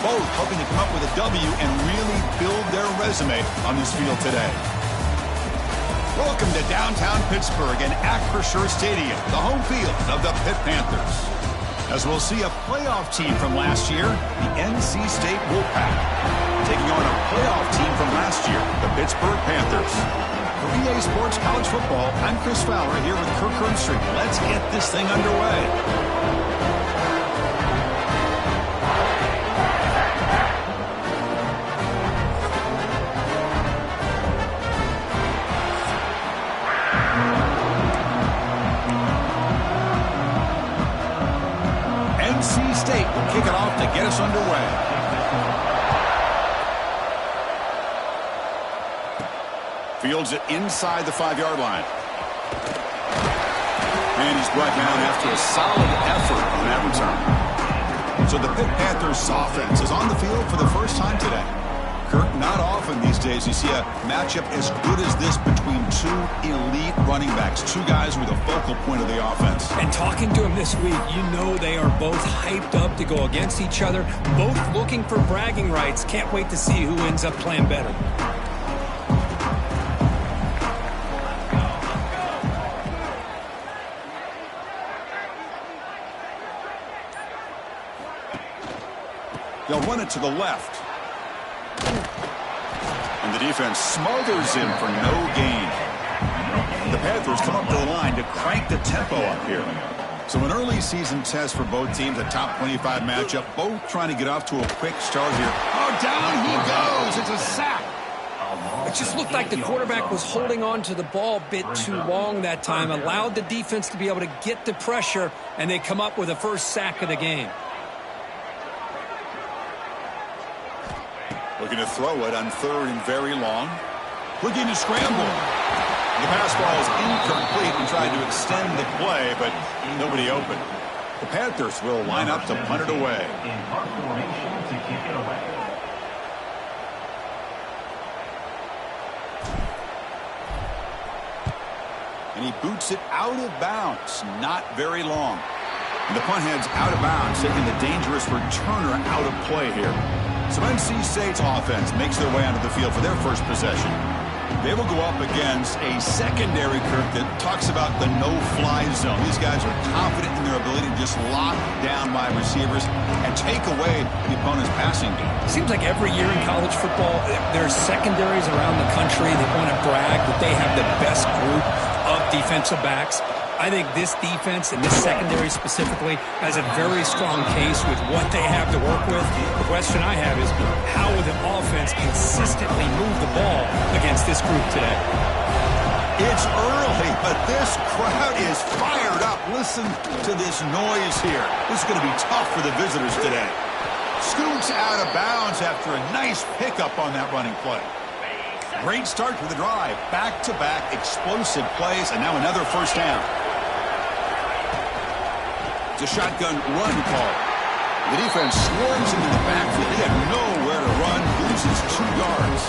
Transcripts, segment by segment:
both hoping to come up with a W and really build their resume on this field today. Welcome to downtown Pittsburgh and Acrisure Stadium, the home field of the Pitt Panthers. As we'll see a playoff team from last year, the NC State Wolfpack, taking on a playoff team from last year, the Pittsburgh Panthers. For EA Sports College Football, I'm Chris Fowler here with Kirk Herbstreit. Let's get this thing underway. NC State will kick it off to get us underway. Fields it inside the 5-yard line. And he's brought down after a solid effort on that return. So the Pitt Panthers offense is on the field for the first time today. Kirk, not often these days you see a matchup as good as this between two elite running backs, two guys who are the focal point of the offense. And talking to him this week, you know they are both hyped up to go against each other, both looking for bragging rights. Can't wait to see who ends up playing better. They'll run it to the left. And the defense smothers him for no gain. The Panthers come up to the line to crank the tempo up here. So an early season test for both teams, a top 25 matchup, both trying to get off to a quick start here. Oh, down he goes. It's a sack. It just looked like the quarterback was holding on to the ball a bit too long that time, allowed the defense to be able to get the pressure, and they come up with the first sack of the game. Looking to throw it on 3rd and very long. Looking to scramble. The pass ball is incomplete and tried to extend the play, but nobody open. The Panthers will line up to punt it away. And he boots it out of bounds. Not very long. And the punt heads out of bounds, taking the dangerous returner out of play here. So NC State's offense makes their way onto the field for their first possession. They will go up against a secondary, Kirk, that talks about the no-fly zone. These guys are confident in their ability to just lock down by receivers and take away the opponent's passing game. Seems like every year in college football, there's secondaries around the country that want to brag that they have the best group of defensive backs. I think this defense and this secondary specifically has a very strong case with what they have to work with. The question I have is, how will the offense consistently move the ball against this group today? It's early, but this crowd is fired up. Listen to this noise here. This is going to be tough for the visitors today. Scoots out of bounds after a nice pickup on that running play. Great start to the drive. Back-to-back explosive plays, and now another first down. A shotgun run call. The defense swarms into the backfield. They have nowhere to run. Loses 2 yards.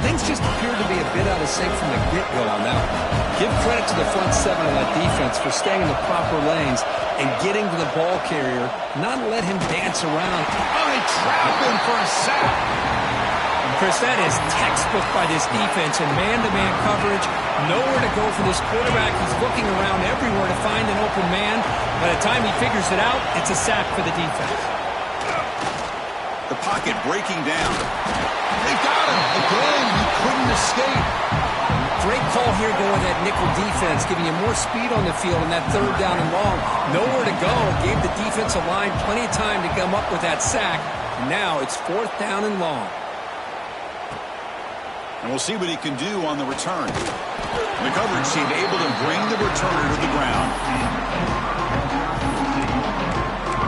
Things just appear to be a bit out of sync from the get-go on that one. Give credit to the front 7 of that defense for staying in the proper lanes and getting to the ball carrier, not let him dance around. Oh, they trap him for a sack. Chris, that is textbook by this defense in man-to-man coverage. Nowhere to go for this quarterback. He's looking around everywhere to find an open man. By the time he figures it out, it's a sack for the defense. The pocket breaking down. They got him. Again, he couldn't escape. Great call here going that nickel defense, giving you more speed on the field in that 3rd down and long. Nowhere to go. Gave the defensive line plenty of time to come up with that sack. And now it's 4th down and long. And we'll see what he can do on the return. The coverage team able to bring the returner to the ground.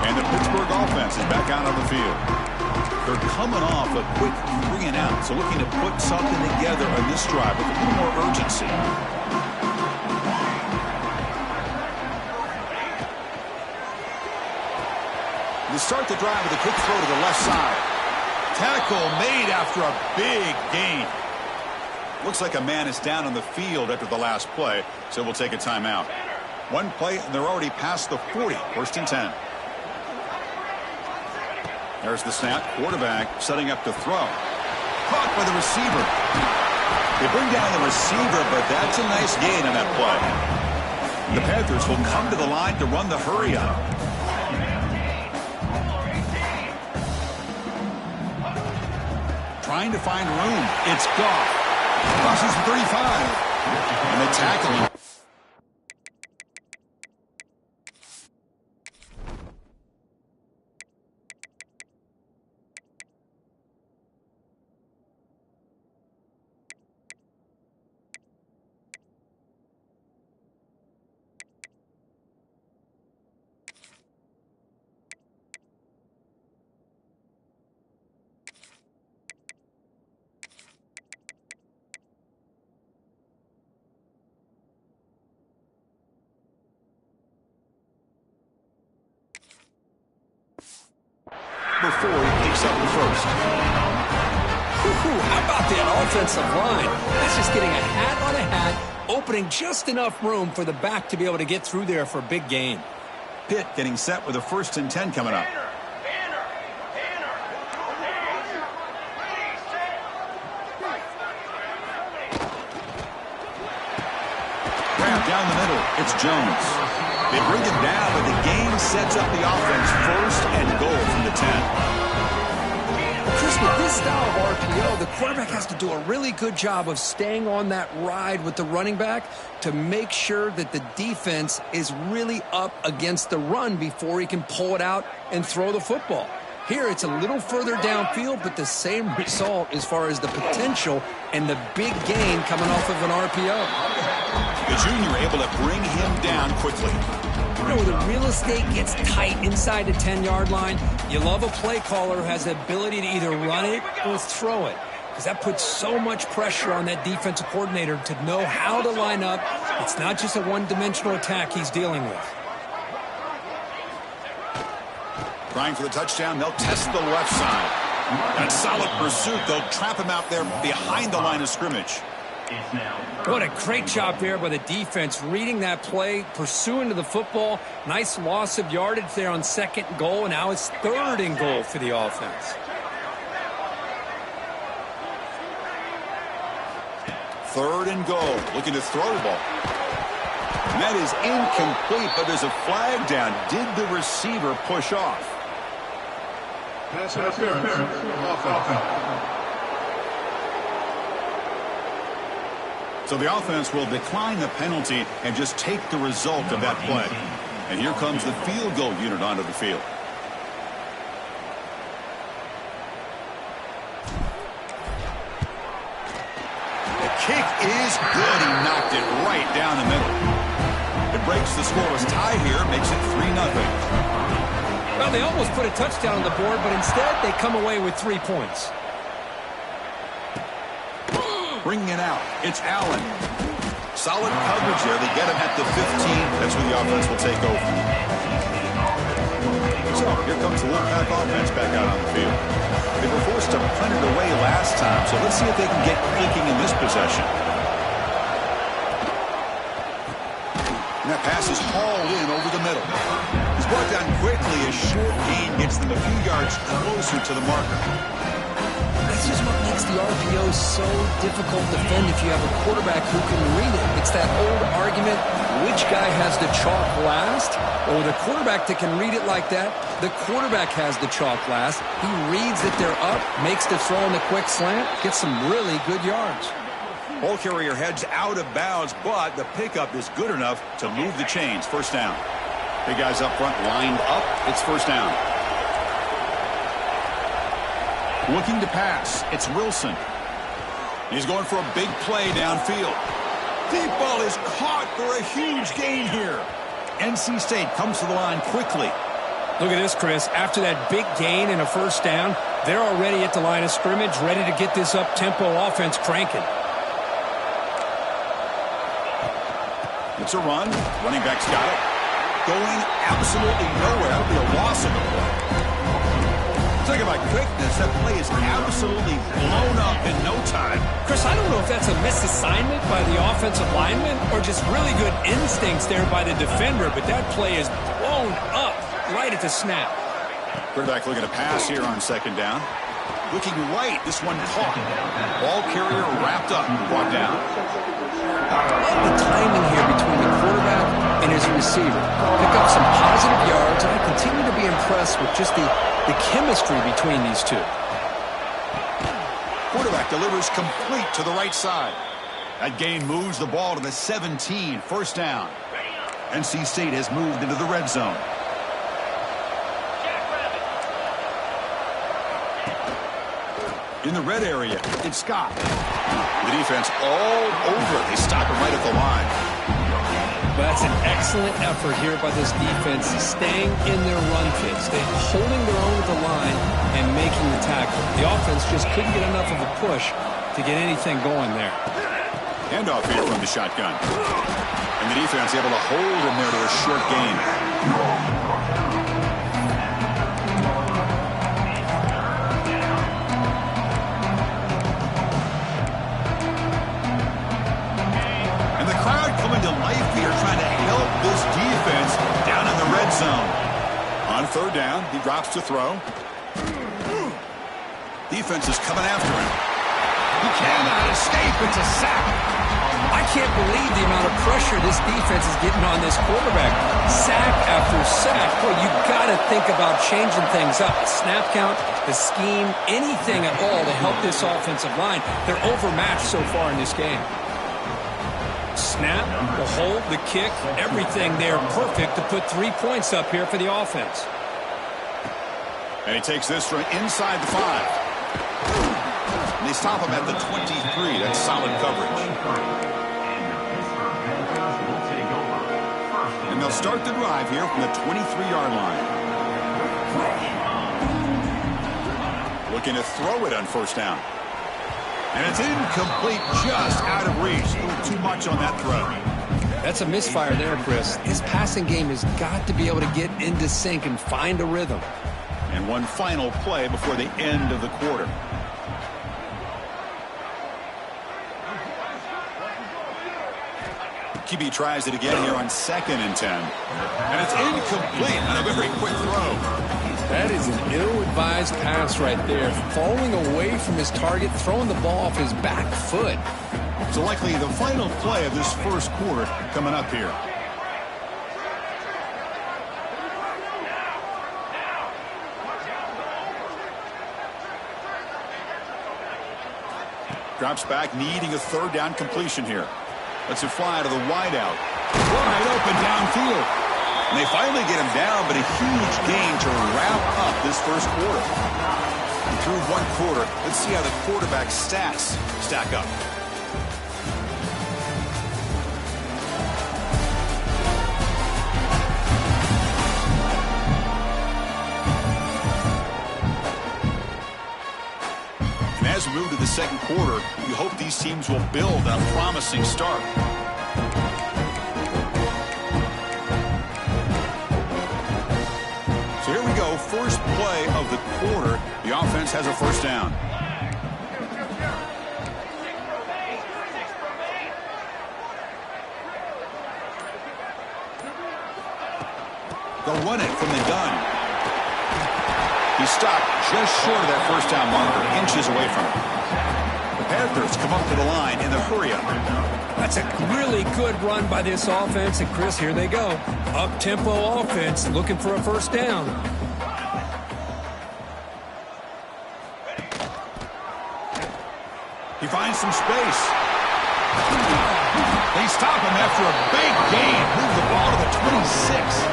And the Pittsburgh offense is back out on the field. They're coming off a quick 3 and out, so looking to put something together on this drive with a little more urgency. They start the drive with a quick throw to the left side. Tackle made after a big gain. Looks like a man is down on the field after the last play, so we'll take a timeout. One play, and they're already past the 40, 1st and 10. There's the snap. Quarterback setting up to throw. Caught by the receiver. They bring down the receiver, but that's a nice gain on that play. The Panthers will come to the line to run the hurry up. Trying to find room. It's Goff. Crosses the 35. And the tackling. Before he picks up the first. How about that offensive line? That's just getting a hat on a hat, opening just enough room for the back to be able to get through there for a big gain. Pitt getting set with a 1st and 10 coming up. Grab down the middle. It's Jones. They bring it down, but the game sets up the offense 1st and goal from the 10. Chris, with this style of RPO, the quarterback has to do a really good job of staying on that ride with the running back to make sure that the defense is really up against the run before he can pull it out and throw the football. Here, it's a little further downfield, but the same result as far as the potential and the big gain coming off of an RPO. The junior able to bring him down quickly. You know, the real estate gets tight inside the 10-yard line. You love a play caller who has the ability to either run it or throw it, because that puts so much pressure on that defensive coordinator to know how to line up. It's not just a one-dimensional attack he's dealing with. Trying for the touchdown, they'll test the left side. And a solid pursuit, they'll trap him out there behind the line of scrimmage. What a great job there by the defense, reading that play, pursuing to the football. Nice loss of yardage there on 2nd and goal, and now it's 3rd and goal for the offense. 3rd and goal, looking to throw the ball. And that is incomplete, but there's a flag down. Did the receiver push off? Pass interference. Offense. So the offense will decline the penalty and just take the result of that play. And here comes the field goal unit onto the field. The kick is good. He knocked it right down the middle. It breaks the scoreless tie here, makes it 3-0. Well, they almost put a touchdown on the board, but instead they come away with 3 points. Bringing it out, it's Allen. Solid coverage there. They get him at the 15. That's where the offense will take over. So here comes the Wolfpack offense back out on the field. They were forced to punt it away last time, so let's see if they can get clicking in this possession. And that pass is hauled in over the middle. He's brought down quickly. A short gain gets them a few yards closer to the marker. That's just what makes the RPO so difficult to defend if you have a quarterback who can read it. It's that old argument, which guy has the chalk last? Or the quarterback that can read it like that, the quarterback has the chalk last. He reads that they're up, makes the throw on the quick slant, gets some really good yards. Ball carrier heads out of bounds, but the pickup is good enough to move the chains. 1st down. Big guys up front lined up. It's 1st down. Looking to pass. It's Wilson. He's going for a big play downfield. Deep ball is caught for a huge gain here. NC State comes to the line quickly. Look at this, Chris. After that big gain and a 1st down, they're already at the line of scrimmage, ready to get this up-tempo offense cranking. It's a run. Running back's got it. Going absolutely nowhere. That'll be a loss of the play. Talking about quickness, that play is absolutely blown up in no time. Chris, I don't know if that's a misassignment by the offensive lineman or just really good instincts there by the defender, but that play is blown up right at the snap. Quarterback looking to pass here on second down. Looking right, this one caught. Ball carrier wrapped up, brought down. The timing here between the quarterback and his receiver. Pick up some positive yards, and I continue to be impressed with just the chemistry between these two. Quarterback delivers complete to the right side. That gain moves the ball to the 17, first down. NC State has moved into the red zone. In the red area, it's Scott. The defense all over it. They stop him right at the line. That's an excellent effort here by this defense, staying in their run fits. They're holding their own at the line and making the tackle. The offense just couldn't get enough of a push to get anything going there. Handoff here from the shotgun. And the defense able to hold him there to a short gain. On third down, he drops to throw. Defense is coming after him. He cannot escape. It's a sack. I can't believe the amount of pressure this defense is getting on this quarterback. Sack after sack. Boy, you got to think about changing things up. The snap count, the scheme, anything at all to help this offensive line. They're overmatched so far in this game. Snap, the hold, the kick, everything there perfect to put 3 points up here for the offense. And he takes this from inside the 5. And they stop him at the 23. That's solid coverage. And they'll start the drive here from the 23-yard line. Looking to throw it on first down. And it's incomplete, just out of reach. A little too much on that throw. That's a misfire there, Chris. His passing game has got to be able to get into sync and find a rhythm. And one final play before the end of the quarter. QB tries it again here on 2nd and 10. And it's incomplete on a very quick throw. That is an ill-advised pass right there. Falling away from his target, throwing the ball off his back foot. So likely the final play of this first quarter coming up here. Drops back, needing a third down completion here. Lets it fly to the wideout. Wide open downfield. And they finally get him down, but a huge gain to wrap up this first quarter. And through one quarter, let's see how the quarterback's stats stack up. And as we move to the second quarter, we hope these teams will build on a promising start. Here we go, first play of the quarter. The offense has a first down. They'll run it from the gun. He stopped just short of that first down marker, inches away from it. The Panthers come up to the line in the hurry-up. That's a really good run by this offense. And, Chris, here they go. Up-tempo offense looking for a first down. He finds some space. They stop him after a big gain. Move the ball to the 26.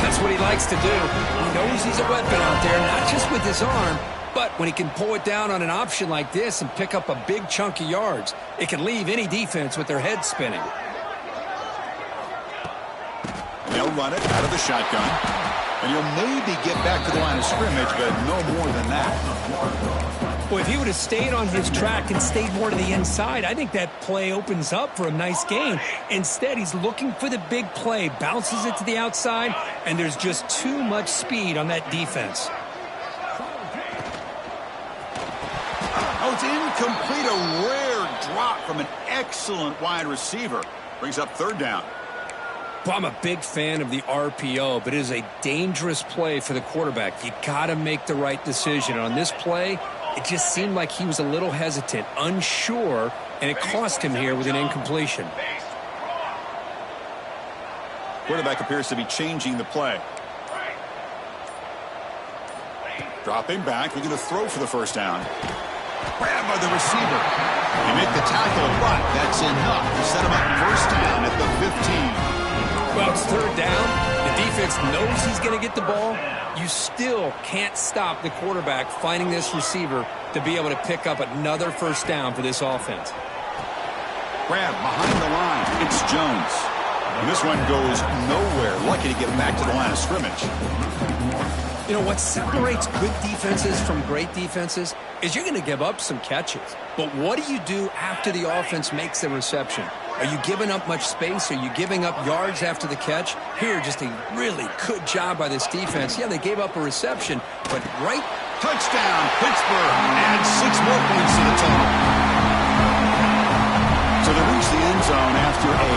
That's what he likes to do. He knows he's a weapon out there, not just with his arm, but when he can pull it down on an option like this and pick up a big chunk of yards, it can leave any defense with their head spinning. They'll run it out of the shotgun. And he'll maybe get back to the line of scrimmage, but no more than that. Well, if he would have stayed on his track and stayed more to the inside, I think that play opens up for a nice gain. Instead, he's looking for the big play, bounces it to the outside, and there's just too much speed on that defense. Oh, it's incomplete. A rare drop from an excellent wide receiver. Brings up third down. Well, I'm a big fan of the RPO, but it is a dangerous play for the quarterback. You got to make the right decision. On this play, it just seemed like he was a little hesitant, unsure, and it cost him here with an incompletion. Quarterback appears to be changing the play. Dropping back, looking to throw for the first down. Grabbed by the receiver. They make the tackle, but that's enough to set him up first down at the 15. Well, it's third down. The defense knows he's going to get the ball. You still can't stop the quarterback finding this receiver to be able to pick up another first down for this offense. Grab behind the line. It's Jones. And this one goes nowhere. Lucky to get back to the line of scrimmage. You know, what separates good defenses from great defenses is you're going to give up some catches. But what do you do after the offense makes the reception? Are you giving up much space? Are you giving up yards after the catch? Here, just a really good job by this defense. Yeah, they gave up a reception, but right... Touchdown, Pittsburgh. Adds 6 more points to the total. So they reach the end zone after a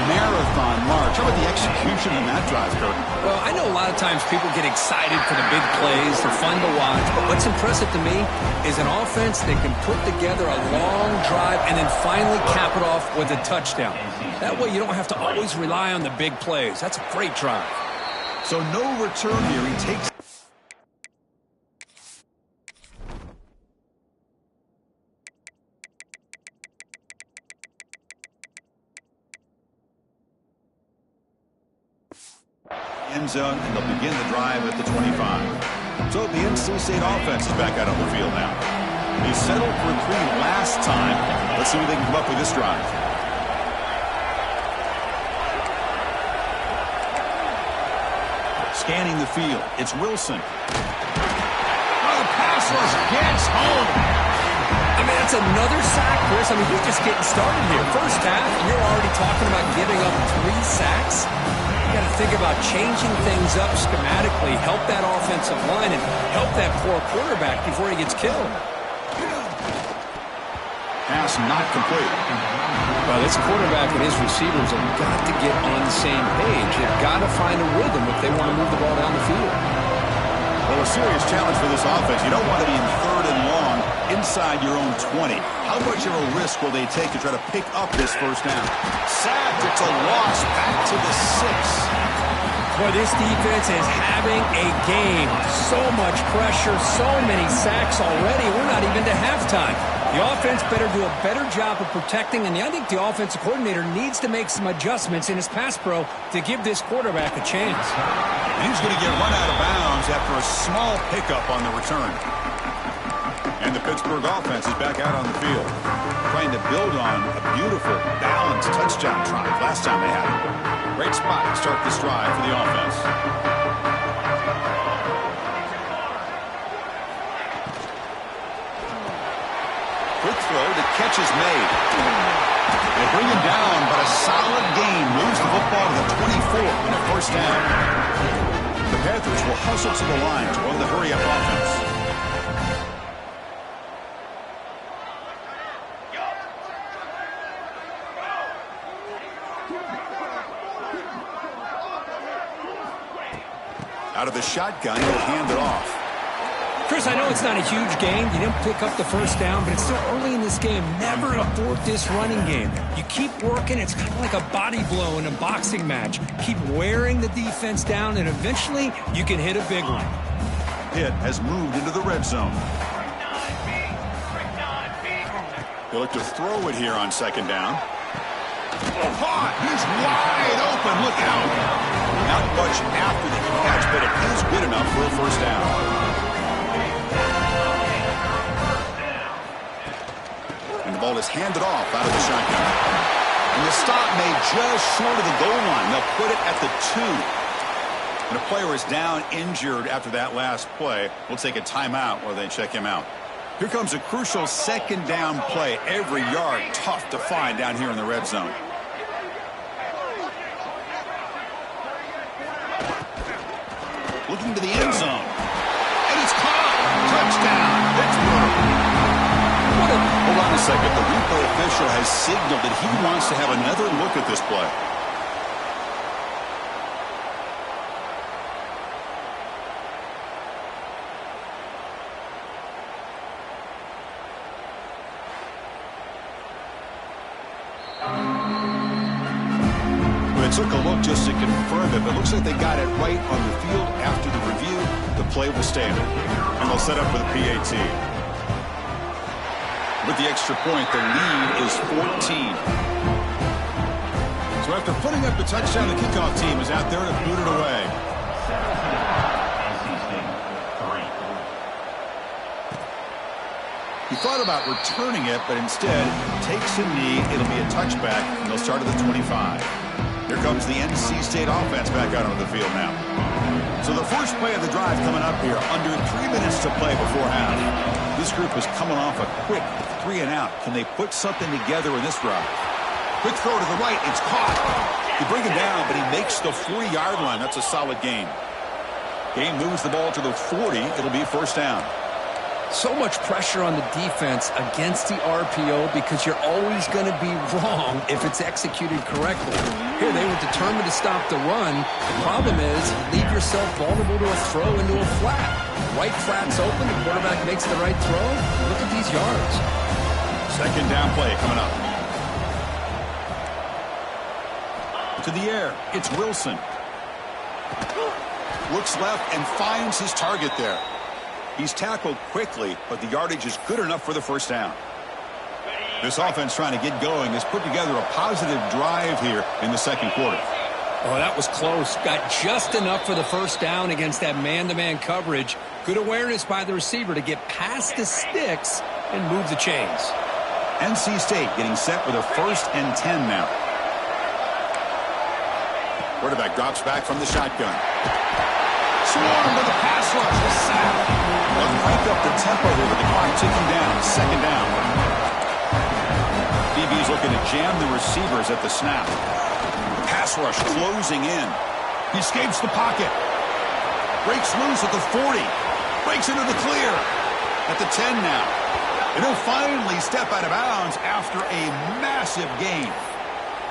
marathon march. How about the execution in that drive, Curtin? Well, I know a lot of times people get excited for the big plays. They're fun to watch. But what's impressive to me is an offense that can put together a long drive and then finally cap it off with a touchdown. That way you don't have to always rely on the big plays. That's a great drive. So no return here. He takes... end zone, and they'll begin the drive at the 25. So the NC State offense is back out on the field now. They settled for 3 last time. Let's see what they can come up with this drive. Scanning the field, it's Wilson. Oh, the pass rush gets home. I mean, that's another sack, Chris. I mean, we're just getting started here. First half, you're already talking about giving up 3 sacks. You got to think about changing things up schematically, help that offensive line, and help that poor quarterback before he gets killed. Pass not complete. Well, this quarterback and his receivers have got to get on the same page. They've got to find a rhythm if they want to move the ball down the field. Well, a serious challenge for this offense. You don't want to be in 3rd and long inside your own 20. How much of a risk will they take to try to pick up this first down? Sacked. It's a loss. Back to the 6. Boy, this defense is having a game. So much pressure, so many sacks already. We're not even to halftime. The offense better do a better job of protecting, and I think the offensive coordinator needs to make some adjustments in his pass pro to give this quarterback a chance. He's going to get run out of bounds after a small pickup on the return. And the Pittsburgh offense is back out on the field, trying to build on a beautiful, balanced touchdown drive last time they had it. Great spot to start this drive for the offense. Quick throw, the catch is made. They bring him down, but a solid gain moves the football to the 24 and a first down. The Panthers will hustle to the line to run the hurry-up offense. Out of the shotgun, he'll hand it off. Chris, I know it's not a huge game. You didn't pick up the first down, but it's still early in this game. Never abort this running game. You keep working. It's kind of like a body blow in a boxing match. Keep wearing the defense down, and eventually you can hit a big one. Pitt has moved into the red zone. He'll look to throw it here on second down. Caught. He's wide open. Look out. Not much after the catch, but it is good enough for a first down. And the ball is handed off out of the shotgun. And the stop made just short of the goal line. They'll put it at the 2. And a player is down injured after that last play. We'll take a timeout while they check him out. Here comes a crucial second down play. Every yard tough to find down here in the red zone. Looking to the end zone. And it's caught. Touchdown, Pittsburgh. Hold on a second. The replay official has signaled that he wants to have another look at this play. They took a look just to confirm it, but it looks like they got it right on the field after the review. The play was standard, and they'll set up for the PAT. With the extra point, the lead is 14. So after putting up the touchdown, the kickoff team is out there to boot it away. He thought about returning it, but instead takes a knee. It'll be a touchback, and they'll start at the 25. Here comes the NC State offense back out on the field now. So the first play of the drive coming up here, under 3 minutes to play before half. This group is coming off a quick 3 and out. Can they put something together in this drive? Quick throw to the right. It's caught. They bring him down, but he makes the 40-yard line. That's a solid gain. Gain moves the ball to the 40. It'll be first down. So much pressure on the defense against the RPO because you're always going to be wrong if it's executed correctly. Here, they were determined to stop the run. The problem is you leave yourself vulnerable to a throw into a flat. Right flat's open, the quarterback makes the right throw. Look at these yards. Second down play coming up. To the air, it's Wilson. Looks left and finds his target there. He's tackled quickly, but the yardage is good enough for the first down. This offense trying to get going has put together a positive drive here in the second quarter. Oh, that was close. Got just enough for the first down against that man-to-man coverage. Good awareness by the receiver to get past the sticks and move the chains. NC State getting set with a 1st and 10 now. Quarterback drops back from the shotgun. Swarm with the pass rush. The sack. They'll crank up the tempo here with the clock ticking down. Second down. DB's looking to jam the receivers at the snap. The pass rush closing in. He escapes the pocket. Breaks loose at the 40. Breaks into the clear. At the 10 now. And he'll finally step out of bounds after a massive gain.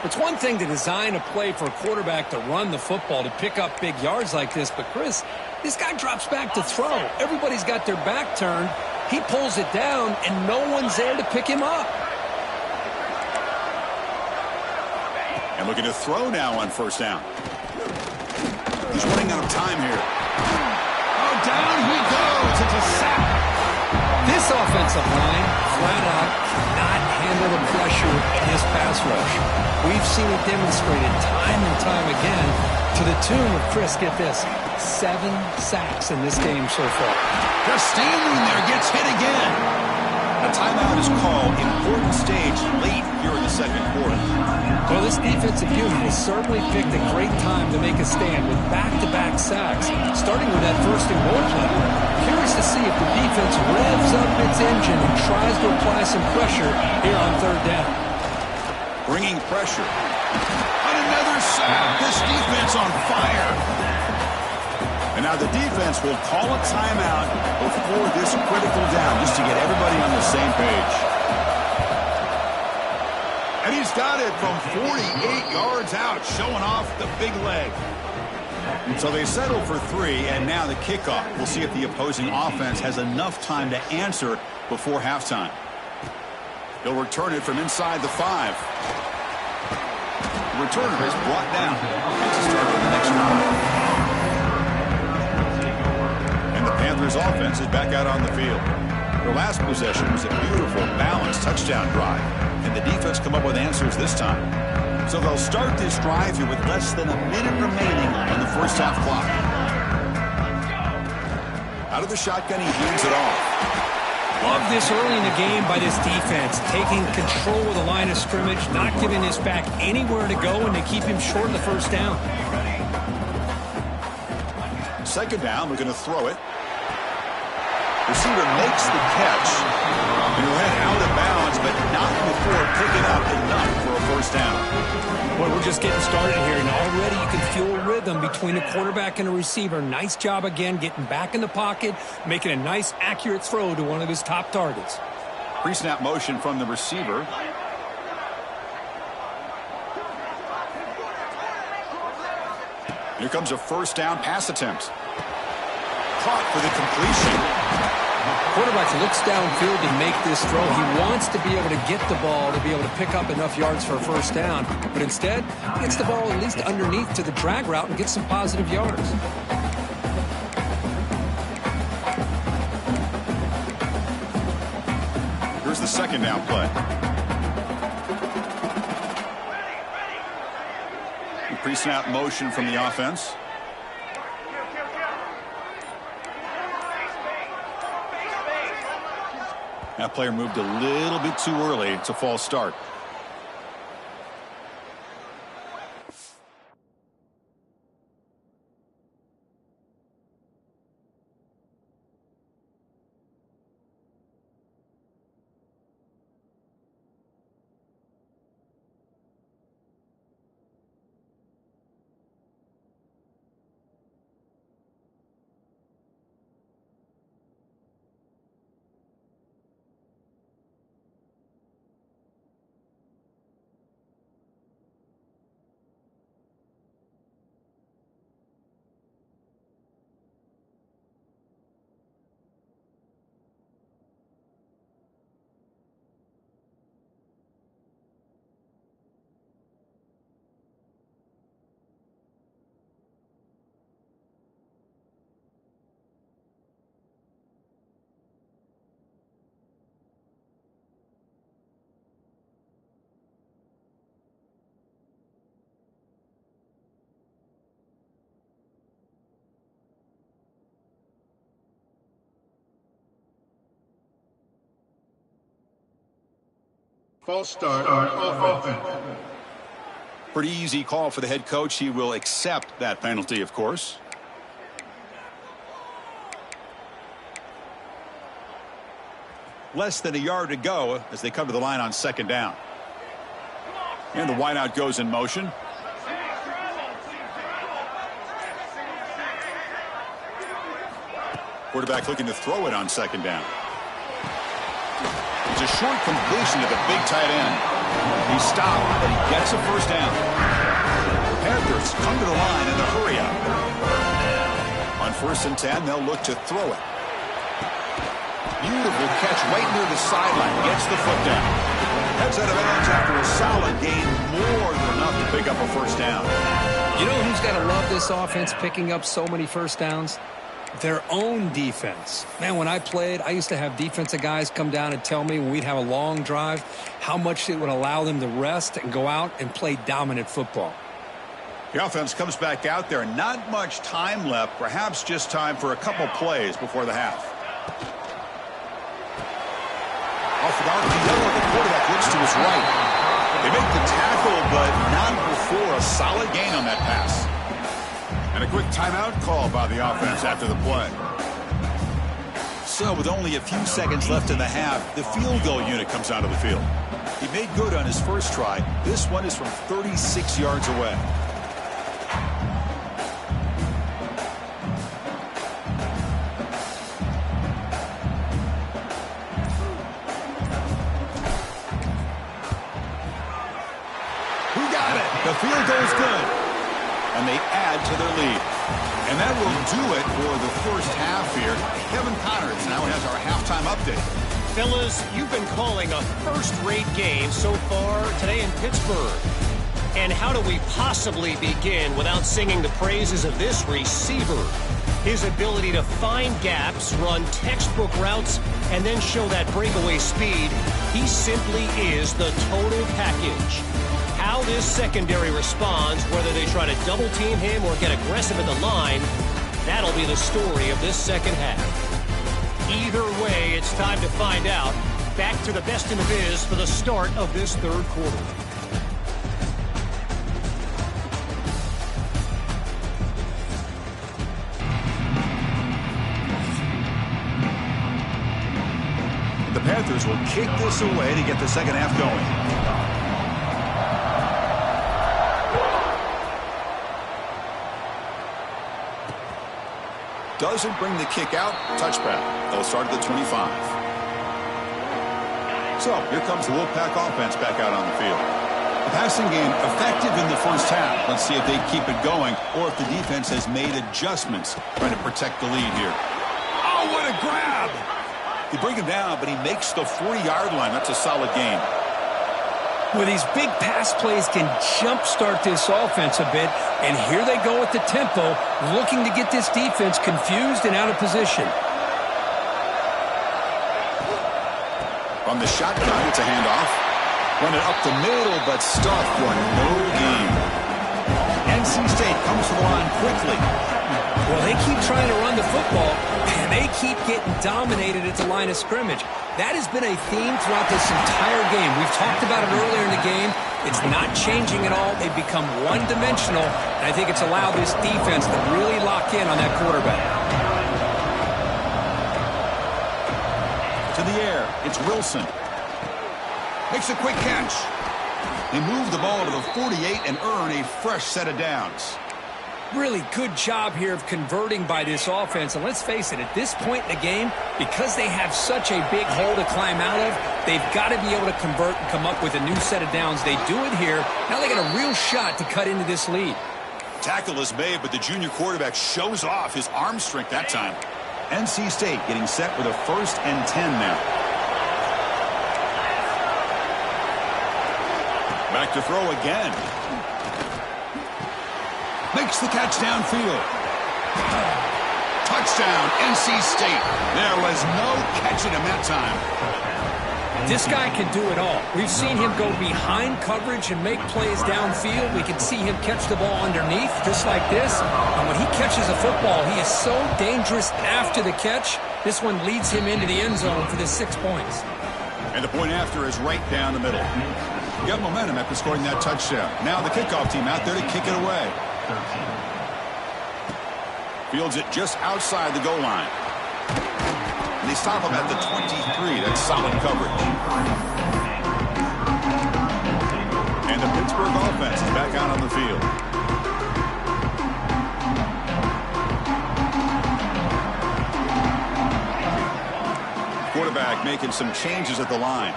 It's one thing to design a play for a quarterback to run the football, to pick up big yards like this, but Chris, this guy drops back to throw. Everybody's got their back turned. He pulls it down, and no one's there to pick him up. And looking to throw now on first down. He's running out of time here. Oh, down he goes. It's a sack. This offensive line, flat out, cannot handle the pressure in this pass rush. We've seen it demonstrated time and time again to the tune of, Chris, get this, 7 sacks in this game so far. They're standing there, gets hit again. A timeout is called. Important stage late here in the second quarter. Well, this defensive unit has certainly picked a great time to make a stand with back-to-back sacks, starting with that first and goal play. Curious to see if the defense revs up its engine and tries to apply some pressure here on third down. Bringing pressure. On another sack. This defense on fire. And now the defense will call a timeout before this critical down just to get everybody on the same page. And he's got it from 48 yards out, showing off the big leg. And so they settle for 3, and now the kickoff. We'll see if the opposing offense has enough time to answer before halftime. They'll return it from inside the 5. The returner is brought down. It's a start on the next drive. And the Panthers offense is back out on the field. Their last possession was a beautiful, balanced touchdown drive. And the defense come up with answers this time. So they'll start this drive here with less than a minute remaining on the first half clock. Out of the shotgun, he hands it off. Love this early in the game by this defense, taking control of the line of scrimmage, not giving this back anywhere to go, and they keep him short of the first down. Second down, we're going to throw it. Receiver makes the catch. And he'll head out of bounds, but not before picking up enough for a first down. Boy, we're just getting started here, and already you can feel a rhythm between the quarterback and the receiver. Nice job again getting back in the pocket, making a nice, accurate throw to one of his top targets. Pre-snap motion from the receiver. Here comes a first down pass attempt. Caught for the completion. Quarterback looks downfield to make this throw. He wants to be able to get the ball to be able to pick up enough yards for a first down. But instead, he gets the ball at least underneath to the drag route and gets some positive yards. Here's the second down play. Pre-snap motion from the offense. That player moved a little bit too early. It's a false start. False start on offense. Pretty easy call for the head coach. He will accept that penalty, of course. Less than a yard to go as they come to the line on second down. And the wideout goes in motion. Quarterback looking to throw it on second down. It's a short completion to the big tight end. He stopped, but he gets a first down. The Panthers come to the line in a hurry up. On 1st and 10, they'll look to throw it. Beautiful catch right near the sideline. Gets the foot down. Heads out of bounds after a solid gain. More than enough to pick up a first down. You know who's got to love this offense picking up so many first downs? Their own defense. Man, when I played, I used to have defensive guys come down and tell me when we'd have a long drive how much it would allow them to rest and go out and play dominant football. The offense comes back out there. Not much time left. Perhaps just time for a couple plays before the half. Off the arc, the quarterback looks to his right. They make the tackle, but not before a solid gain on that pass. And a quick timeout call by the offense after the play. So with only a few seconds left in the half, the field goal unit comes out of the field. He made good on his first try. This one is from 36 yards away. Who got it? The field goal is good. And they add to their lead. And that will do it for the first half here. Kevin Connors now has our halftime update. Fellas, you've been calling a first-rate game so far today in Pittsburgh. And how do we possibly begin without singing the praises of this receiver? His ability to find gaps, run textbook routes, and then show that breakaway speed. He simply is the total package. How this secondary responds, whether they try to double-team him or get aggressive at the line, that'll be the story of this second half. Either way, it's time to find out. Back to the best in the biz for the start of this third quarter. The Panthers will kick this away to get the second half going. Doesn't bring the kick out. Touchback. They'll start at the 25. So here comes the Wolfpack offense back out on the field. The passing game effective in the first half. Let's see if they keep it going or if the defense has made adjustments trying to protect the lead here. Oh, what a grab! They bring him down, but he makes the 40-yard line. That's a solid gain. Well, these big pass plays can jumpstart this offense a bit, and here they go with the tempo, looking to get this defense confused and out of position. From the shotgun, it's a handoff. Run it up the middle, but stuffed for no gain. NC State comes to the line quickly. Well, they keep trying to run the football, and they keep getting dominated at the line of scrimmage. That has been a theme throughout this entire game. We've talked about it earlier in the game. It's not changing at all. They've become one-dimensional, and I think it's allowed this defense to really lock in on that quarterback. To the air, it's Wilson. Makes a quick catch. They move the ball to the 48 and earn a fresh set of downs. Really good job here of converting by this offense. And let's face it, at this point in the game, because they have such a big hole to climb out of, they've got to be able to convert and come up with a new set of downs. They do it here. Now they got a real shot to cut into this lead. Tackle is made, but the junior quarterback shows off his arm strength that time. NC State getting set with a 1st and 10 now. Back to throw again. Makes the catch downfield. Touchdown, NC State. There was no catching him that time. This guy can do it all. We've seen him go behind coverage and make plays downfield. We can see him catch the ball underneath just like this. And when he catches a football, he is so dangerous after the catch. This one leads him into the end zone for the 6 points. And the point after is right down the middle. Got momentum after scoring that touchdown. Now the kickoff team out there to kick it away. Fields it just outside the goal line. And they stop him at the 23. That's solid coverage. And the Pittsburgh offense is back out on the field. Quarterback making some changes at the line.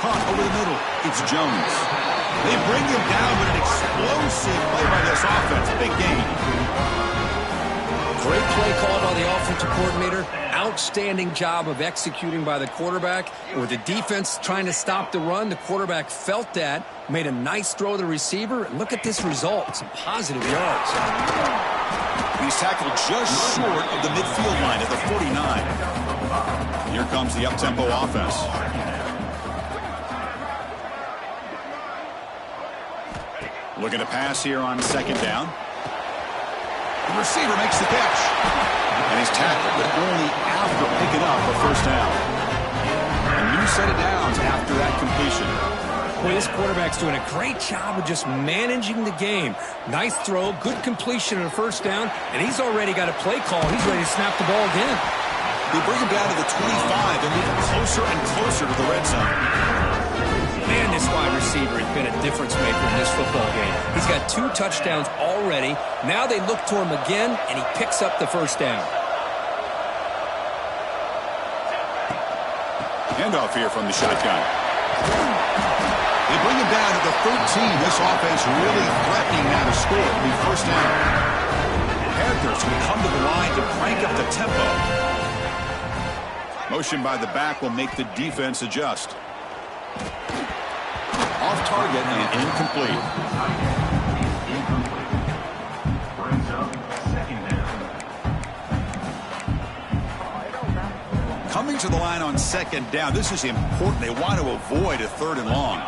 Caught over the middle. It's Jones. They bring him down with an explosive play by this offense. Big gain. Great play call by the offensive coordinator. Outstanding job of executing by the quarterback. With the defense trying to stop the run, the quarterback felt that, made a nice throw to the receiver. And look at this result. Some positive yards. He's tackled just short of the midfield line at the 49. Here comes the up-tempo offense. Looking to pass here on 2nd down. The receiver makes the catch. And he's tackled, but only after picking up a 1st down. A new set of downs after that completion. Boy, this quarterback's doing a great job of just managing the game. Nice throw, good completion on a 1st down, and he's already got a play call. He's ready to snap the ball again. They bring him down to the 25 and move him closer and closer to the red zone. Man, this wide receiver has been a difference maker in this football game. He's got 2 touchdowns already. Now they look to him again, and he picks up the 1st down. Handoff here from the shotgun. They bring him down to the 13. This offense really threatening now to score. The 1st down. Panthers will come to the line to crank up the tempo. Motion by the back will make the defense adjust. Off target and incomplete. Brings up 2nd down. Coming to the line on 2nd down. This is important. They want to avoid a 3rd and long.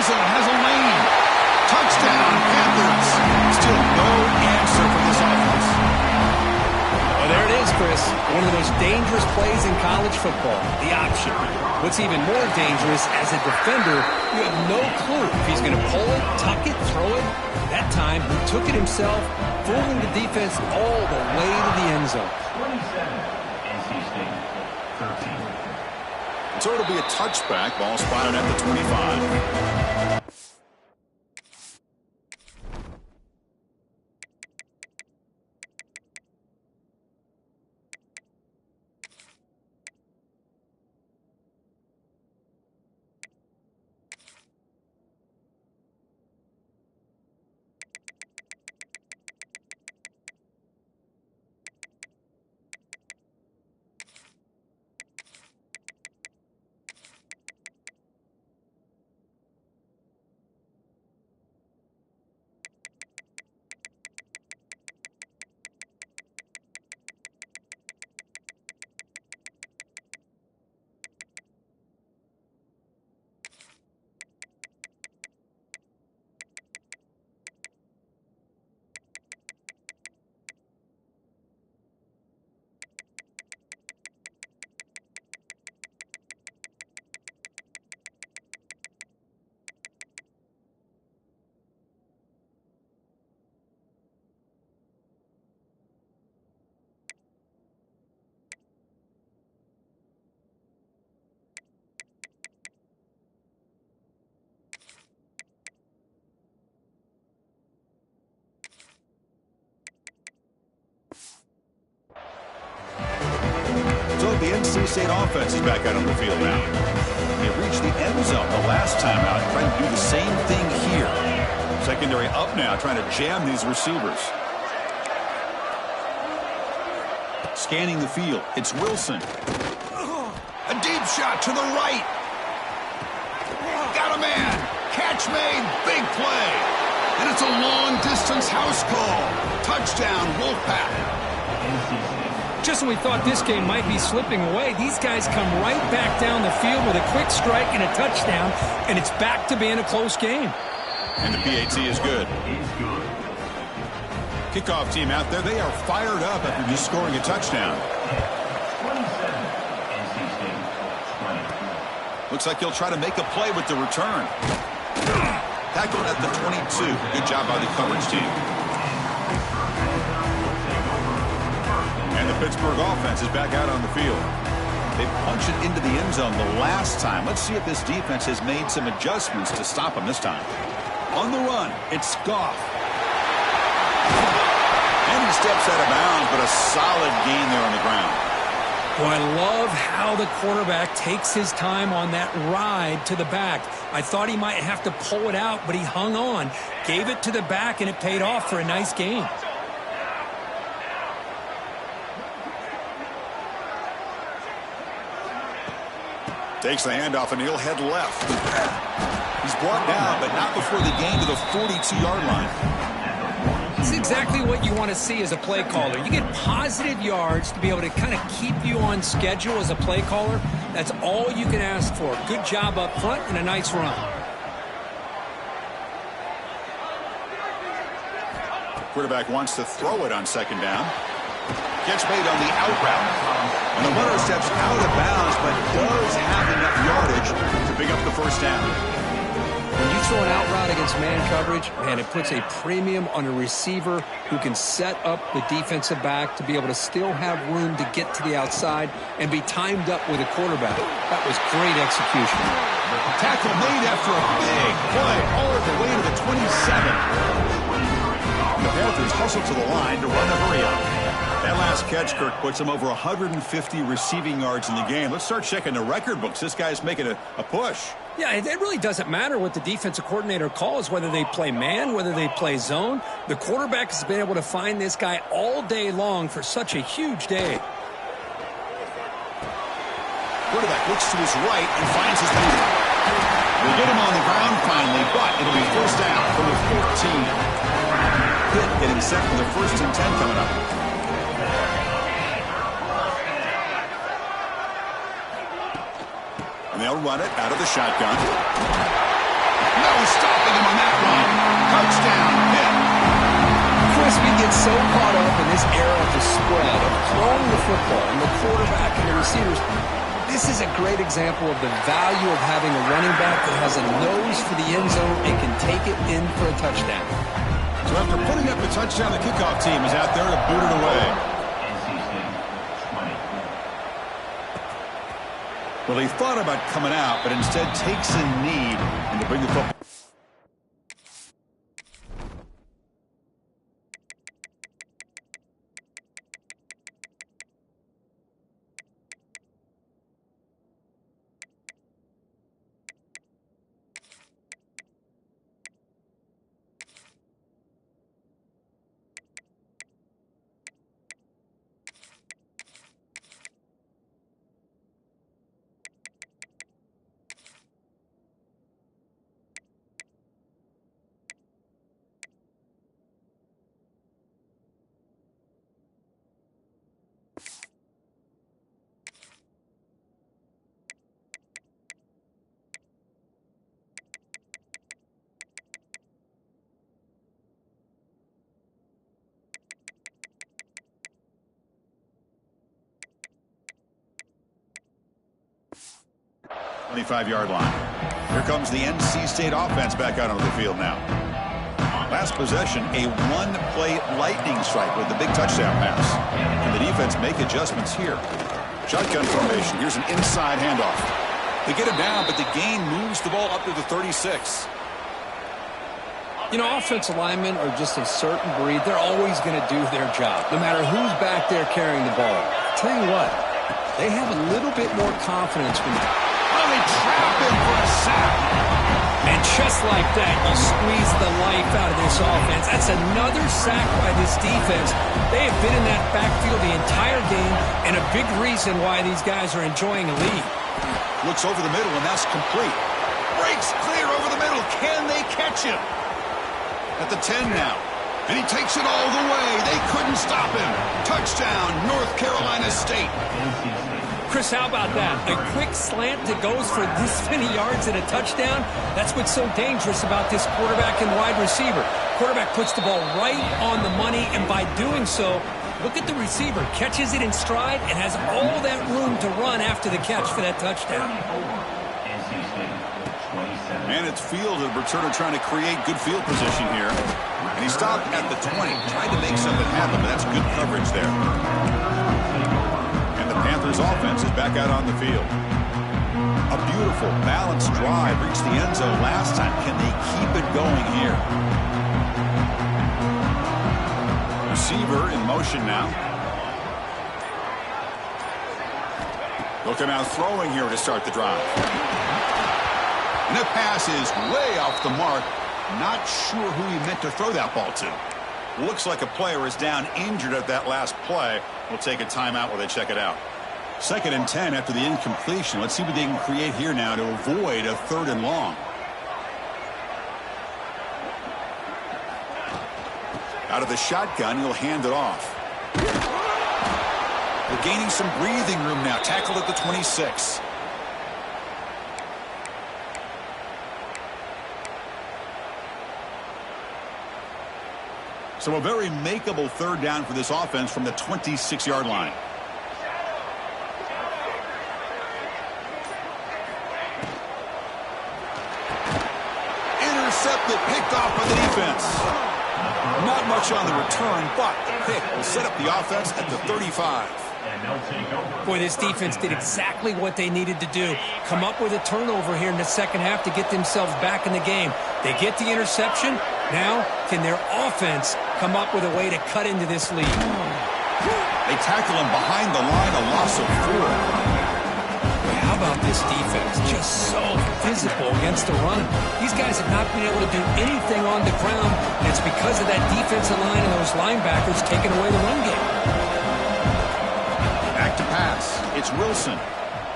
Has a lane. Touchdown, Panthers. Still no answer for this offense. Well, there it is, Chris. One of the most dangerous plays in college football, the option. What's even more dangerous, as a defender, you have no clue if he's going to pull it, tuck it, throw it. That time, he took it himself, fooling the defense all the way to the end zone. 27, NC State, 13. So it'll be a touchback. Ball spotted at the 25. So the NC State offense is back out on the field now. They reached the end zone the last time out, trying to do the same thing here. Secondary up now, trying to jam these receivers. Scanning the field, it's Wilson. A deep shot to the right. Got a man. Catch made. Big play. And it's a long-distance house call. Touchdown, Wolfpack. Just when we thought this game might be slipping away, these guys come right back down the field with a quick strike and a touchdown, and it's back to being a close game. And the PAT is good. Kickoff team out there, they are fired up after just scoring a touchdown. 27, NC State, 20. Looks like he'll try to make a play with the return. Tackled at the 22. Good job by the coverage team. And the Pittsburgh offense is back out on the field. They punched it into the end zone the last time. Let's see if this defense has made some adjustments to stop them this time. On the run, it's Goff. And he steps out of bounds, but a solid gain there on the ground. Boy, I love how the quarterback takes his time on that ride to the back. I thought he might have to pull it out, but he hung on, gave it to the back, and it paid off for a nice gain. Takes the handoff, and he'll head left. He's brought down, but not before the gain to the 42-yard line. This is exactly what you want to see as a play caller. You get positive yards to be able to kind of keep you on schedule as a play caller. That's all you can ask for. Good job up front and a nice run. Quarterback wants to throw it on second down. Catch made on the out route. And the runner steps out of bounds, but does have enough yardage to pick up the first down. When you throw an out route against man coverage, man, it puts a premium on a receiver who can set up the defensive back to be able to still have room to get to the outside and be timed up with a quarterback. That was great execution. Tackle made after a big play all the way to the 27. The Panthers hustle to the line to run the hurry up. That last catch, Kirk, puts him over 150 receiving yards in the game. Let's start checking the record books. This guy's making a push. Yeah, it really doesn't matter what the defensive coordinator calls, whether they play man, whether they play zone. The quarterback has been able to find this guy all day long for such a huge day. Quarterback looks to his right and finds his leader. They get him on the ground finally, but it'll be first down from the 14. Pitt getting set for the 1st and 10 coming up. And they'll run it out of the shotgun. No stopping him on that run. Touchdown, Pitt. Crispy gets so caught up in this era of the spread, of throwing the football, and the quarterback and the receivers. This is a great example of the value of having a running back that has a nose for the end zone and can take it in for a touchdown. So after putting up the touchdown, the kickoff team is out there to boot it away. NC State, 20. Well, he thought about coming out, but instead takes a knee and to bring the football. Yard line. Here comes the NC State offense back out on the field now. Last possession, a one-play lightning strike with the big touchdown pass. And the defense make adjustments here. Shotgun formation. Here's an inside handoff. They get it down, but the gain moves the ball up to the 36. You know, offensive linemen are just a certain breed. They're always going to do their job, no matter who's back there carrying the ball. I'll tell you what, They have a little bit more confidence when they... Oh, they trap him for a sack. And just like that, you squeeze the life out of this offense. That's another sack by this defense. They have been in that backfield the entire game, and a big reason why these guys are enjoying a lead. Looks over the middle, and that's complete. Breaks clear over the middle. Can they catch him? At the 10 now. And he takes it all the way. They couldn't stop him. Touchdown, North Carolina State. Chris, how about that? A quick slant that goes for this many yards and a touchdown? That's what's so dangerous about this quarterback and wide receiver. Quarterback puts the ball right on the money, and by doing so, look at the receiver. Catches it in stride and has all that room to run after the catch for that touchdown. And it's fielded. Returner trying to create good field position here. And he stopped at the 20. Tried to make something happen, but that's good coverage there. And the Panthers offense is back out on the field. A beautiful, balanced drive. Reached the end zone last time. Can they keep it going here? Receiver in motion now. Looking out throwing here to start the drive. And the pass is way off the mark. Not sure who he meant to throw that ball to. Looks like a player is down injured at that last play. We'll take a timeout while they check it out. 2nd and 10 after the incompletion. Let's see what they can create here now to avoid a 3rd and long. Out of the shotgun, he'll hand it off. They're gaining some breathing room now. Tackled at the 26. So a very makeable 3rd down for this offense from the 26-yard line. Intercepted, picked off by the defense. Not much on the return, but the pick will set up the offense at the 35. Boy, this defense did exactly what they needed to do. Come up with a turnover here in the second half to get themselves back in the game. They get the interception. Now, can their offense come up with a way to cut into this lead? They tackle him behind the line, a loss of 4. How about this defense? Just so physical against the run. These guys have not been able to do anything on the ground, and it's because of that defensive line and those linebackers taking away the run game. Back to pass. It's Wilson.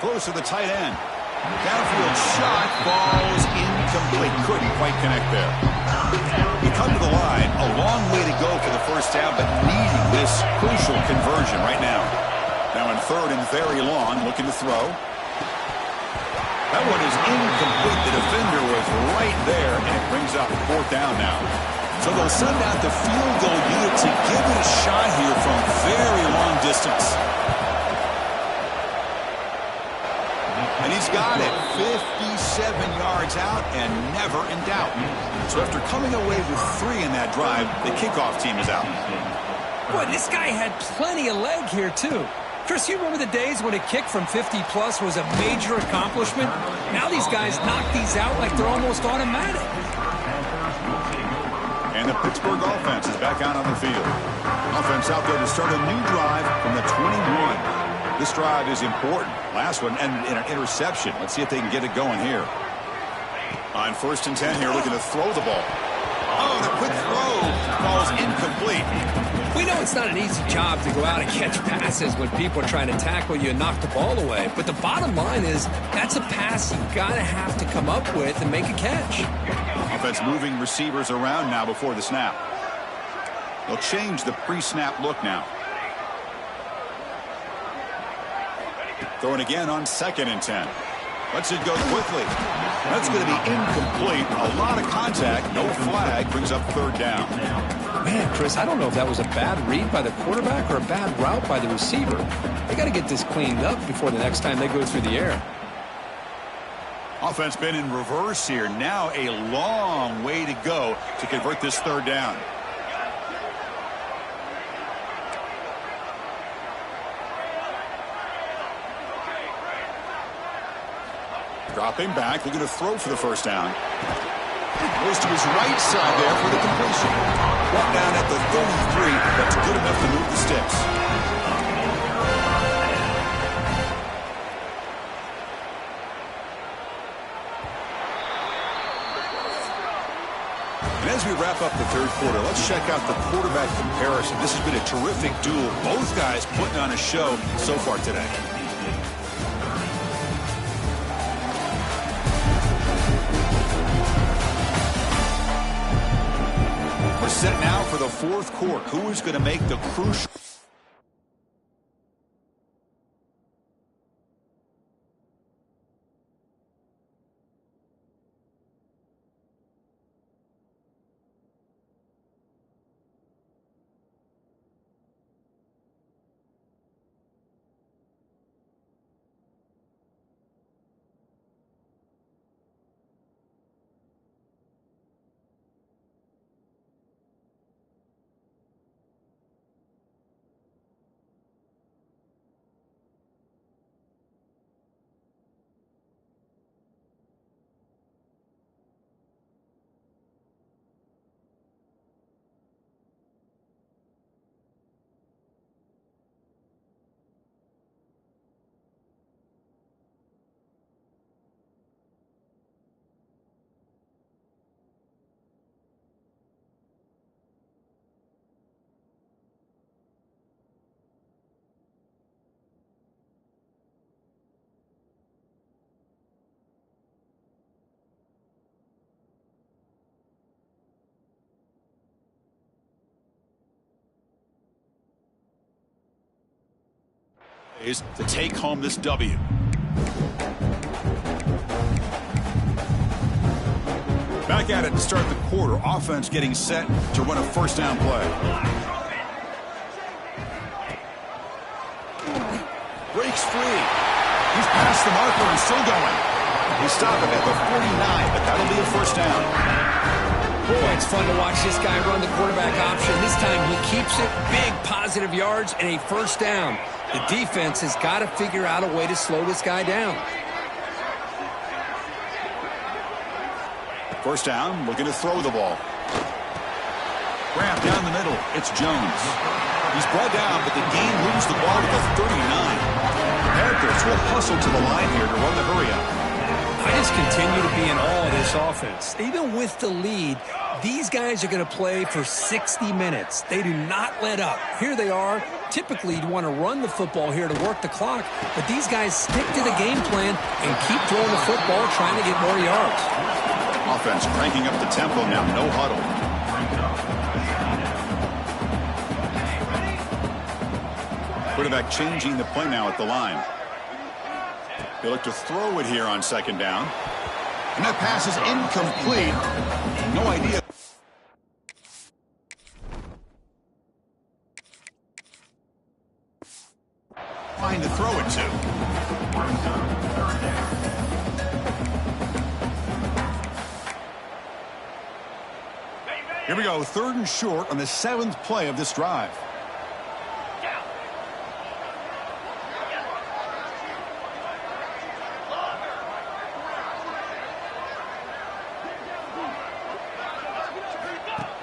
Throws to the tight end. Downfield shot falls incomplete. Couldn't quite connect there. We come to the line. A long way to go for the first down, but needing this crucial conversion right now. Now in 3rd and very long, looking to throw. That one is incomplete. The defender was right there, and it brings up 4th down now. So they'll send out the field goal unit to give it a shot here from very long distance. And he's got it. 57 yards out and never in doubt. So after coming away with 3 in that drive, the kickoff team is out. Boy, this guy had plenty of leg here, too. Chris, you remember the days when a kick from 50-plus was a major accomplishment? Now these guys knock these out like they're almost automatic. And the Pittsburgh offense is back out on the field. Offense out there to start a new drive from the 21. This drive is important. Last one ended in an interception. Let's see if they can get it going here. On 1st and 10 here, looking to throw the ball. Oh, the quick throw falls incomplete. We know it's not an easy job to go out and catch passes when people are trying to tackle you and knock the ball away. But the bottom line is that's a pass you got to have to come up with and make a catch. Offense moving receivers around now before the snap. They'll change the pre-snap look now. Throwing again on 2nd and 10. Lets it go quickly. That's going to be incomplete. A lot of contact. No flag. Brings up 3rd down. Man, Chris, I don't know if that was a bad read by the quarterback or a bad route by the receiver. They got to get this cleaned up before the next time they go through the air. Offense been in reverse here. Now a long way to go to convert this 3rd down. Dropping back, looking to throw for the 1st down. Goes to his right side there for the completion. Brought down at the 33. That's good enough to move the sticks. wrap up the third quarter, let's check out the quarterback comparison. This has been a terrific duel. Both guys putting on a show so far today. We're set now for the fourth quarter. Who is going to make the crucial... is to take home this W. Back at it to start the quarter. Offense getting set to run a first down play. Breaks free. He's past the marker and still going. He's stopping at the 49, but that'll be a first down. Boy, it's fun to watch this guy run the quarterback option. This time he keeps it, big positive yards, and a first down. The defense has got to figure out a way to slow this guy down. First down, looking to throw the ball. Grab down the middle. It's Jones. He's brought down, but the game moves the ball to the 39. The Panthers will hustle to the line here to run the hurry up. I just continue to be in awe of this offense. Even with the lead, these guys are going to play for 60 minutes. They do not let up. Here they are. Typically, you want to run the football here to work the clock, but these guys stick to the game plan and keep throwing the football, trying to get more yards. Offense cranking up the tempo now. No huddle. Quarterback changing the play now at the line. They look to throw it here on second down. And that pass is incomplete. No idea. Find to throw it to. Here we go. Third and short on the 7th play of this drive.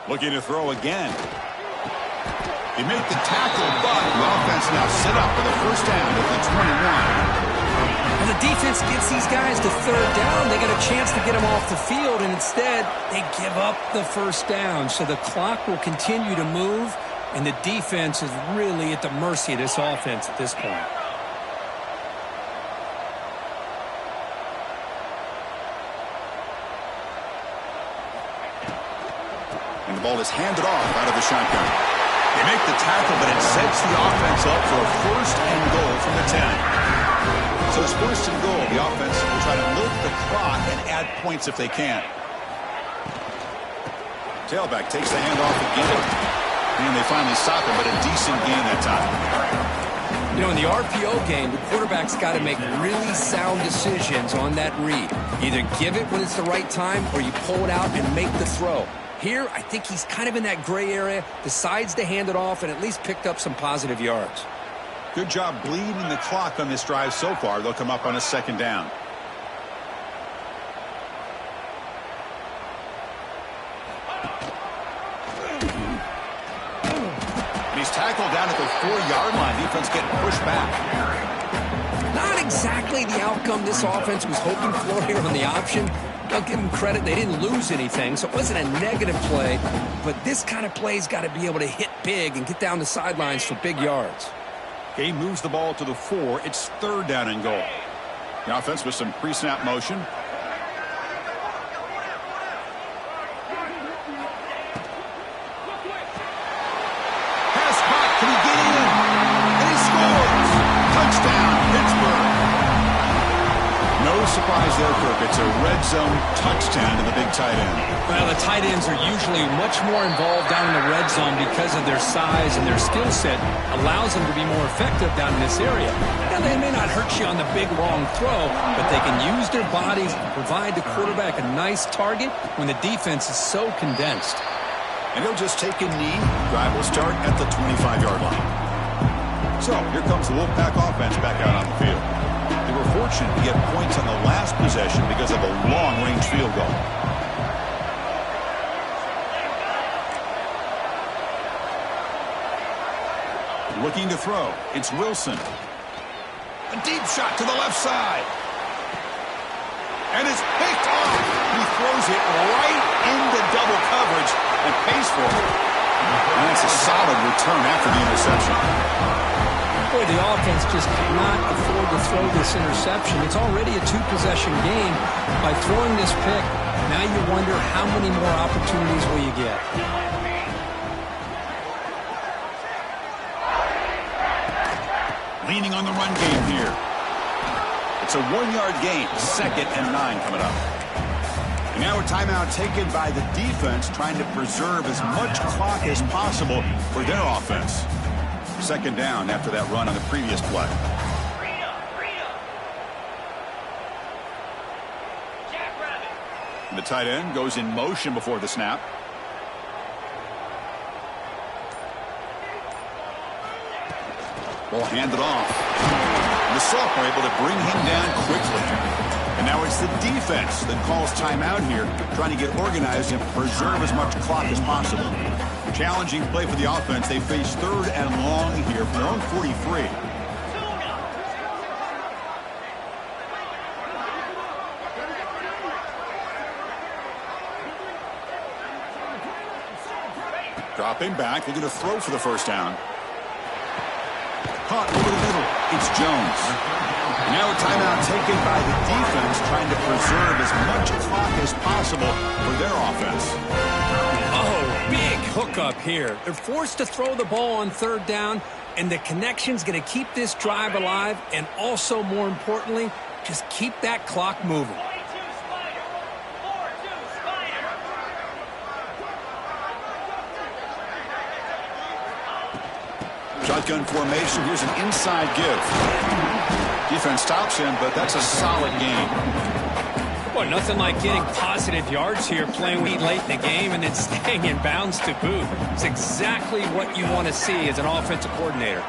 Looking to throw again. He made the tackle, but the offense now set up for the first down at the 21. When the defense gets these guys to third down, they get a chance to get them off the field, and instead they give up the first down. So the clock will continue to move, and the defense is really at the mercy of this offense at this point. And the ball is handed off out of the shotgun. They make the tackle, but it sets the offense up for a first and goal from the 10. So it's first and goal. The offense will try to milk the clock and add points if they can. Tailback takes the handoff again. And they finally stop him, but a decent gain that time. You know, in the RPO game, the quarterback's got to make really sound decisions on that read. Either give it when it's the right time or you pull it out and make the throw. Here, I think he's kind of in that gray area, decides to hand it off, and at least picked up some positive yards. Good job bleeding the clock on this drive so far. They'll come up on a second down. And he's tackled down at the 4-yard line. Defense getting pushed back. Not exactly the outcome this offense was hoping for here on the option. I'll give them credit. They didn't lose anything, so it wasn't a negative play. But this kind of play's got to be able to hit big and get down the sidelines for big yards. He moves the ball to the 4. It's 3rd down and goal. The offense with some pre-snap motion. Pass caught. Can he get in? And he scores. Touchdown, Pittsburgh. No surprise there, Kirk. It's a red zone touchdown to the big tight end. Well, the tight ends are usually much more involved down in the red zone because of their size, and their skill set allows them to be more effective down in this area. Now, they may not hurt you on the big, long throw, but they can use their bodies to provide the quarterback a nice target when the defense is so condensed. And he'll just take a knee. Drive will start at the 25-yard line. So, here comes the Wolfpack offense back out on the field. They were fortunate to get points on the last possession because of a long-range field goal. Looking to throw. It's Wilson. A deep shot to the left side. And it's picked off. He throws it right into double coverage and pays for it. And that's a solid return after the interception. Boy, the offense just cannot afford to throw this interception. It's already a 2-possession game. By throwing this pick, now you wonder how many more opportunities will you get. Leaning on the run game here. It's a 1-yard gain. 2nd and 9 coming up. And now a timeout taken by the defense, trying to preserve as much clock as possible for their offense. 2nd down after that run on the previous play. And the tight end goes in motion before the snap. Ball handed off. And the sophomore able to bring him down quickly. And now it's the defense that calls timeout here, trying to get organized and preserve as much clock as possible. Challenging play for the offense. They face 3rd and long here from their own 43. Dropping back, looking to throw for the 1st down. Caught over the middle. It's Jones. Now a timeout taken by the defense, trying to preserve as much clock as possible for their offense. Oh, big hookup here. They're forced to throw the ball on 3rd down, and the connection's going to keep this drive alive, and also, more importantly, just keep that clock moving. Shotgun formation. Here's an inside give. Defense stops him, but that's a solid game. Well, nothing like getting positive yards here, playing late in the game, and then staying in bounds to boot. It's exactly what you want to see as an offensive coordinator.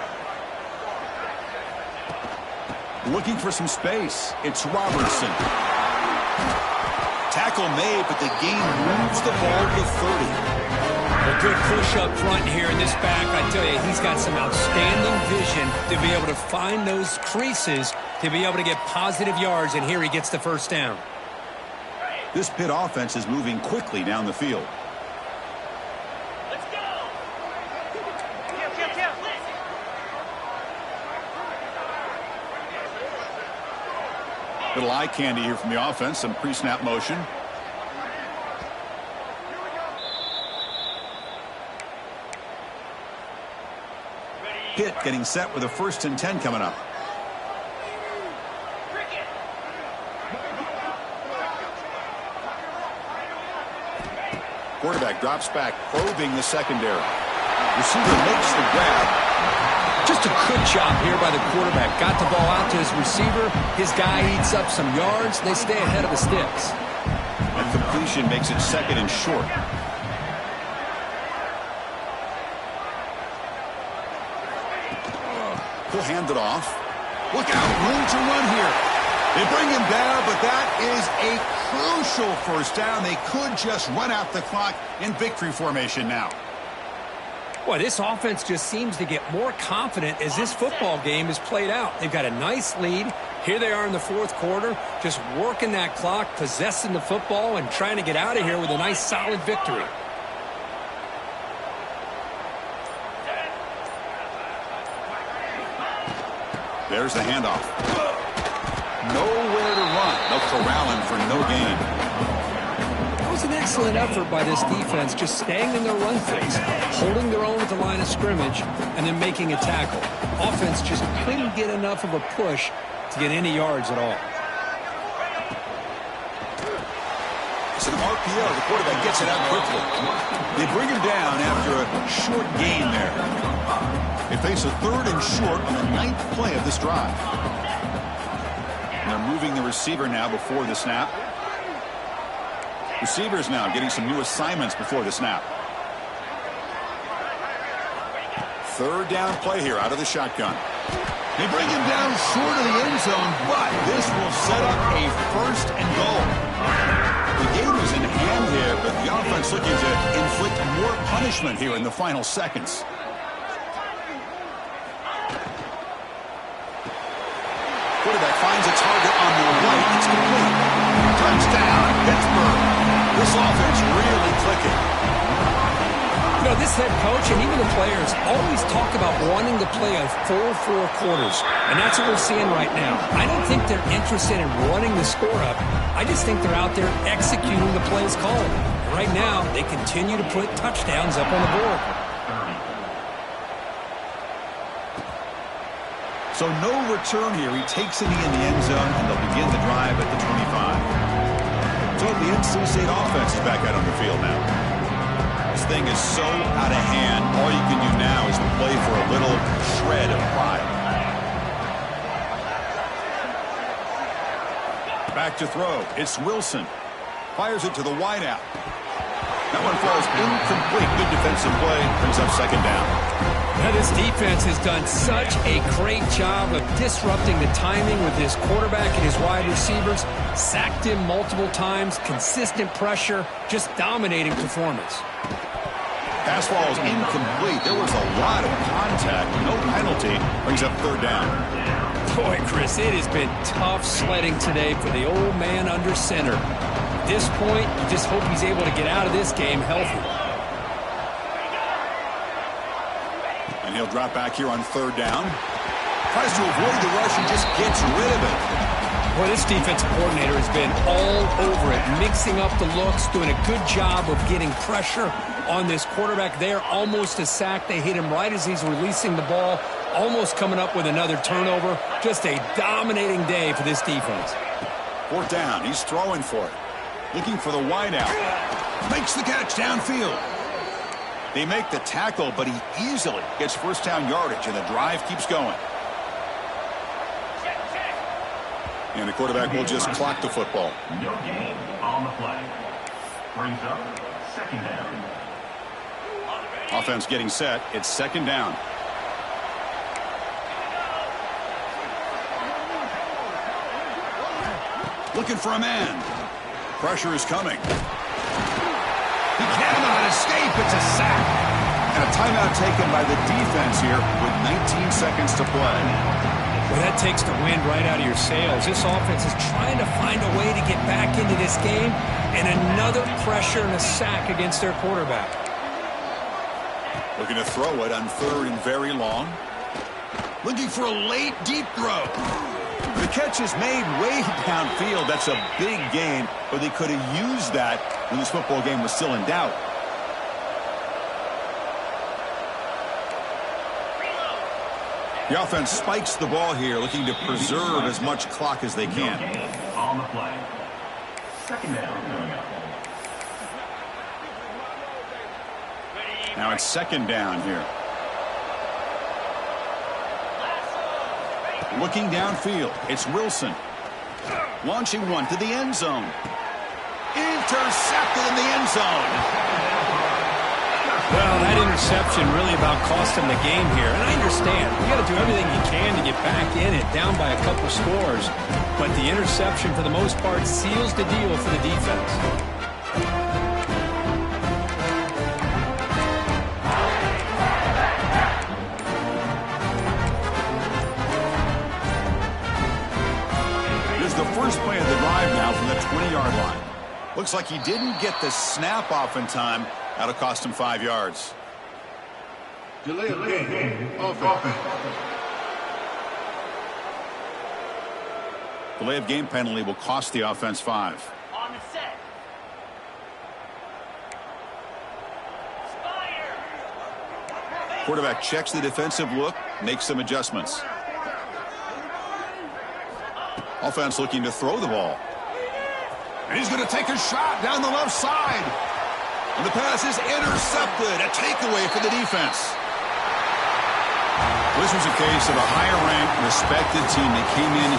Looking for some space. It's Robertson. Tackle made, but the gain moves the ball to 30. A good push up front here in this back. I tell you, he's got some outstanding vision to be able to find those creases to be able to get positive yards, and here he gets the 1st down. This Pitt offense is moving quickly down the field. Let's go. Little eye candy here from the offense. Some pre-snap motion. Pitt getting set with a 1st and 10 coming up. Quarterback drops back, probing the secondary. Receiver makes the grab. Just a good job here by the quarterback. Got the ball out to his receiver. His guy eats up some yards. They stay ahead of the sticks. And completion makes it 2nd and short. He'll hand it off. Look out, room to run here. They bring him down, but that is a crucial 1st down. They could just run out the clock in victory formation now. Well, this offense just seems to get more confident as this football game is played out. They've got a nice lead. Here they are in the fourth quarter, just working that clock, possessing the football, and trying to get out of here with a nice, solid victory. There's the handoff. Nowhere to run. They'll corral him for no gain. That was an excellent effort by this defense, just staying in their run phase, holding their own at the line of scrimmage, and then making a tackle. Offense just couldn't get enough of a push to get any yards at all. It's an RPO. The quarterback gets it out quickly. They bring him down after a short gain there. They face a 3rd and short on the 9th play of this drive. And they're moving the receiver now before the snap. Receivers now getting some new assignments before the snap. 3rd down play here out of the shotgun. They bring him down short of the end zone, but this will set up a 1st and goal. The game is in hand here, but the offense looking to inflict more punishment here in the final seconds. Quarterback finds a target on the right. It's complete. Touchdown, Pittsburgh. This offense really clicking. You know, this head coach and even the players always talk about wanting to play a full 4 quarters, and that's what we're seeing right now. I don't think they're interested in running the score up. I just think they're out there executing the plays called. And right now, they continue to put touchdowns up on the board. So no return here. He takes it in the end zone, and they'll begin the drive at the 25. So the NC State offense is back out on the field now. This thing is so out of hand. All you can do now is to play for a little shred of pride. Back to throw. It's Wilson. Fires it to the wideout. That one falls incomplete. Good defensive play. Brings up 2nd down. Now, this defense has done such a great job of disrupting the timing with his quarterback and his wide receivers. Sacked him multiple times. Consistent pressure. Just dominating performance. Pass ball is incomplete. There was a lot of contact. No penalty. Brings up 3rd down. Boy, Chris, it has been tough sledding today for the old man under center. At this point, you just hope he's able to get out of this game healthy. And he'll drop back here on 3rd down. Tries to avoid the rush and just gets rid of it. Boy, this defensive coordinator has been all over it, mixing up the looks, doing a good job of getting pressure on this quarterback there. Almost a sack. They hit him right as he's releasing the ball, almost coming up with another turnover. Just a dominating day for this defense. 4th down. He's throwing for it. Looking for the wideout. Makes the catch downfield. They make the tackle, but he easily gets 1st down yardage, and the drive keeps going. And the quarterback will just clock the football. No gain on the play. Brings up 2nd down. Offense getting set. It's 2nd down. Looking for a man. Pressure is coming. He cannot escape. It's a sack. And a timeout taken by the defense here with 19 seconds to play. Well, that takes the wind right out of your sails. This offense is trying to find a way to get back into this game, and another pressure and a sack against their quarterback. Looking to throw it on 3rd and very long. Looking for a late deep throw. The catch is made way downfield. That's a big gain, but they could have used that when this football game was still in doubt. The offense spikes the ball here, looking to preserve as much clock as they can. On the play. 2nd down coming up. Now it's 2nd down here. Looking downfield, it's Wilson. Launching one to the end zone. Intercepted in the end zone. Well, that interception really about cost him the game here. And I understand. You got to do everything you can to get back in it, down by a couple scores. But the interception, for the most part, seals the deal for the defense. first play of the drive now from the 20-yard line. Looks like he didn't get the snap off in time. That'll cost him 5 yards. Delay of game. Offense. Delay of game penalty will cost the offense 5. On the set. Quarterback checks the defensive look, makes some adjustments. Offense looking to throw the ball. And he's going to take a shot down the left side. And the pass is intercepted. A takeaway for the defense. This was a case of a higher-ranked, respected team that came in